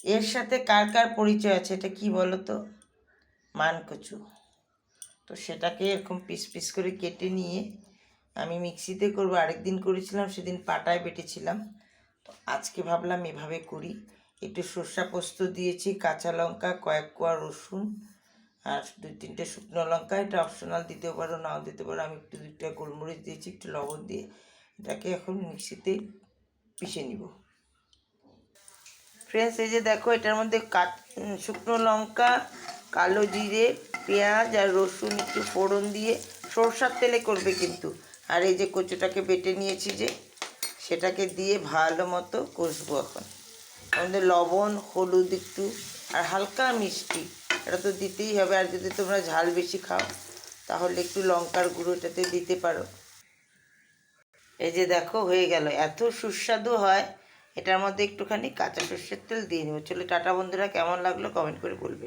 এর সাথে কার কার পরিচয় আছে এটা কি বলো তো? মানকচু। তো সেটাকে এরকম পিস পিস করে কেটে নিয়ে আমি মিক্সিতে করবো, আরেকদিন করেছিলাম সেদিন পাটায় বেটেছিলাম। তো আজকে ভাবলাম এভাবে করি। একটু সর্ষা পোস্ত দিয়েছি, কাঁচা লঙ্কা, কয়েক কোয়া রসুন আর 2-3টে শুকনো লঙ্কা, এটা অপশনাল, দিতেও পারো নাও দিতে পারো। আমি একটু 2টা গোলমরিচ দিয়েছি, একটু লবণ দিয়ে এটাকে এখন মিক্সিতে পিষে নিব। ফ্রেন্ডস, এই যে দেখো, এটার মধ্যে শুকনো লঙ্কা, কালো জিরে, পেঁয়াজ আর রসুন একটু ফোড়ন দিয়ে, সরষার তেলে করবে কিন্তু। আর এই যে কচুটাকে বেটে নিয়েছি যে, সেটাকে দিয়ে ভালো মতো কষবো এখন। আমাদের লবণ, হলুদ একটু আর হালকা মিষ্টি, এটা তো দিতেই হবে। আর যদি তোমরা ঝাল বেশি খাও তাহলে একটু লঙ্কার গুঁড়ো এটাতে দিতে পারো। এই যে দেখো হয়ে গেল, এত সুস্বাদু হয়। এটার মধ্যে একটুখানি কাঁচা সর্ষের তেল দিয়ে নেবো। চলো টাটা বন্ধুরা, কেমন লাগলো কমেন্ট করে বলবে।